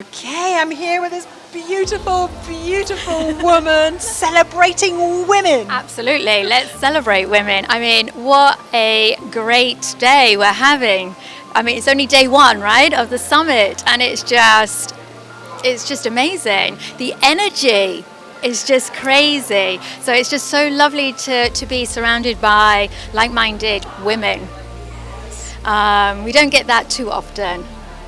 Okay, I'm here with this beautiful, beautiful woman celebrating women. Absolutely. Let's celebrate women. I mean, what a great day we're having. I mean, it's only day one, right, of the summit, and it's just amazing. The energy is just crazy. So it's just so lovely to be surrounded by like-minded women. We don't get that too often.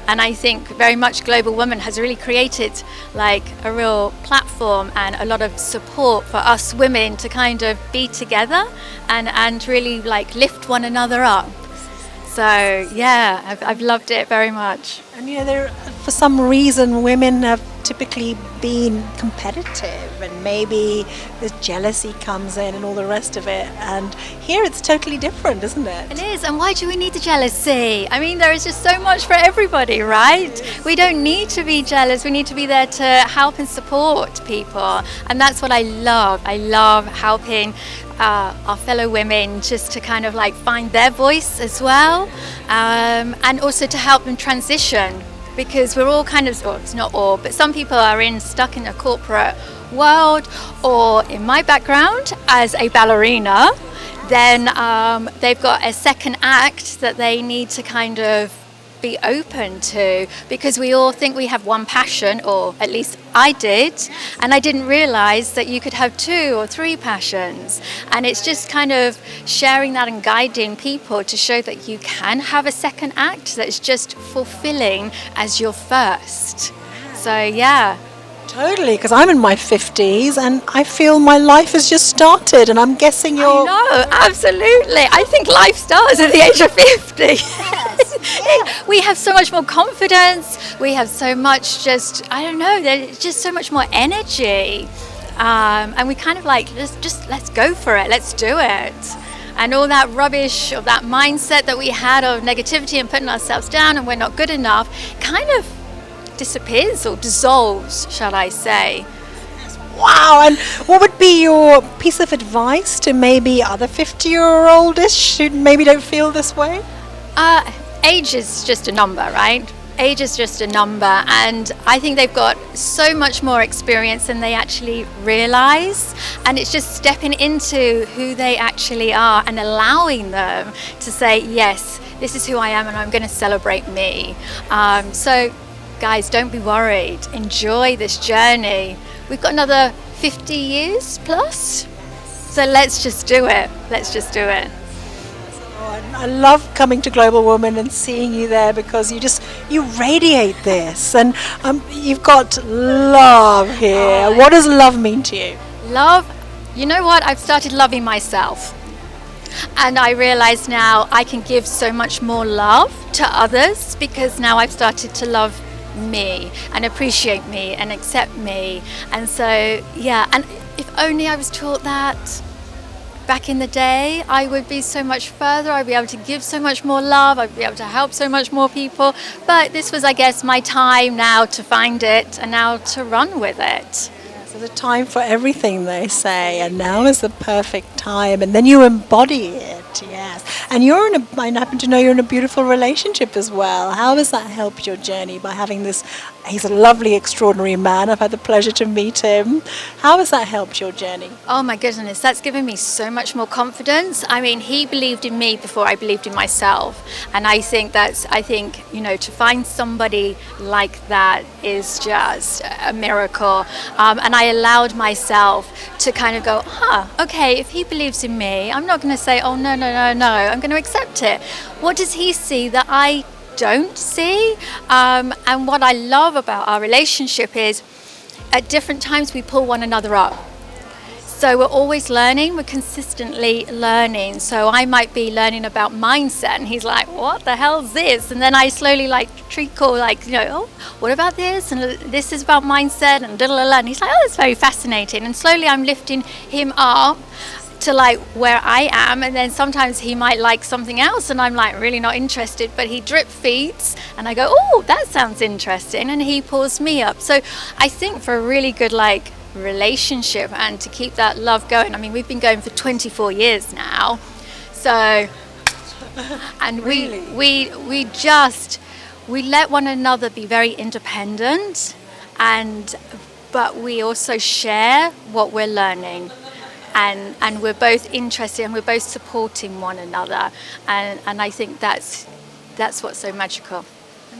And I think very much Global Woman has really created like a real platform and a lot of support for us women to kind of be together and really like lift one another up. So yeah, I've loved it very much. And for some reason, women have typically been competitive, and maybe the jealousy comes in and all the rest of it. And here it's totally different, isn't it? It is, and why do we need the jealousy? I mean, there is just so much for everybody, right? We don't need to be jealous. We need to be there to help and support people, and that's what I love. I love helping our fellow women just to kind of like find their voice as well, and also to help them transition, because we're all kind of, well, it's not all, but some people are stuck in a corporate world, or in my background as a ballerina, then they've got a second act that they need to kind of be open to, because we all think we have one passion, or at least I did, and I didn't realize that you could have 2 or 3 passions. And it's just kind of sharing that and guiding people to show that you can have a second act that's just fulfilling as your first. So yeah. Totally, because I'm in my 50s and I feel my life has just started, and I'm guessing you're... No, absolutely. I think life starts at the age of 50. Yes. We have so much more confidence. We have so much I don't know, there's just so much more energy. And we kind of like, let's go for it. Let's do it. And all that rubbish, or that mindset that we had of negativity and putting ourselves down and we're not good enough, kind of disappears or dissolves, shall I say. Wow, and what would be your piece of advice to maybe other 50-year-oldish who maybe don't feel this way? Age is just a number, right? Age is just a number, and I think they've got so much more experience than they actually realize, and it's just stepping into who they actually are and allowing them to say, yes, this is who I am and I'm going to celebrate me. So guys, don't be worried. Enjoy this journey. We've got another 50 years plus. So let's just do it. Let's just do it. Oh, I love coming to Global Woman and seeing you there, because you radiate this, and you've got love here. What does love mean to you? Love, you know what? I've started loving myself. And I realize now I can give so much more love to others, because now I've started to love me and appreciate me and accept me. And so yeah, and if only I was taught that back in the day, I would be so much further. I'd be able to give so much more love. I'd be able to help so much more people. But this was, I guess, my time now to find it and now to run with it. There's a time for everything, they say, and now is the perfect time, and then you embody it. Yes, and I happen to know you're in a beautiful relationship as well. How has that helped your journey by having this? He's a lovely, extraordinary man. I've had the pleasure to meet him. How has that helped your journey? Oh my goodness, that's given me so much more confidence. I mean, he believed in me before I believed in myself. And I think to find somebody like that is just a miracle. And I allowed myself to kind of go, okay, if he believes in me, I'm not going to say, oh, no, I'm going to accept it. What does he see that I don't see? And what I love about our relationship is at different times we pull one another up. So we're always learning, we're consistently learning. So I might be learning about mindset and he's like, what the hell's this? And then I slowly treacle oh, what about this? And this is about mindset and and he's like, oh, that's very fascinating. And slowly I'm lifting him up to where I am, and then sometimes he might like something else and I'm really not interested, but he drip feeds and I go, oh, that sounds interesting, and he pulls me up. So I think for a really good relationship and to keep that love going, I mean, we've been going for 24 years now, so and Really? we just we let one another be very independent, but we also share what we're learning. And we're both interested and we're both supporting one another. And I think that's what's so magical.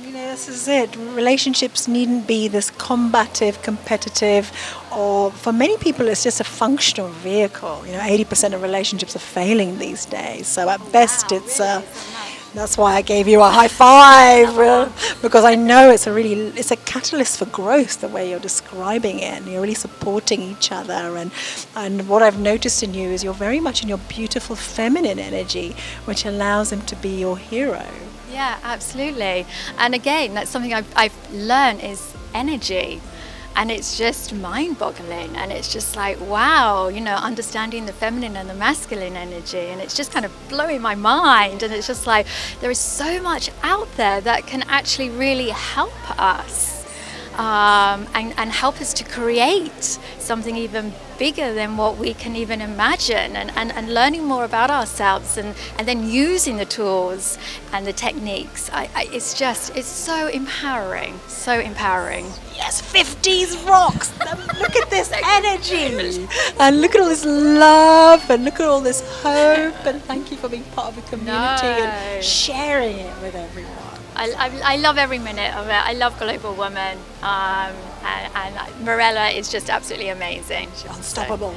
This is it. Relationships needn't be this combative, competitive, or for many people it's just a functional vehicle. 80% of relationships are failing these days. So at best it's that's why I gave you a high five, because I know it's a catalyst for growth, the way you're describing it, and you're really supporting each other. And what I've noticed in you is you're very much in your beautiful feminine energy, which allows him to be your hero. Yeah, absolutely. And again, that's something I've learned is energy. And it's just mind-boggling, and it's just like, wow, understanding the feminine and the masculine energy, and it's just kind of blowing my mind. And it's just like, there is so much out there that can actually really help us, and help us to create something even bigger than what we can even imagine, and learning more about ourselves, and then using the tools and the techniques. It's so empowering, so empowering. Yes, 50s rocks. Look at this energy, and look at all this love, and look at all this hope, and thank you for being part of the community and sharing it with everyone. I love every minute of it. I love Global Woman, and Mirella is just absolutely amazing. Unstoppable.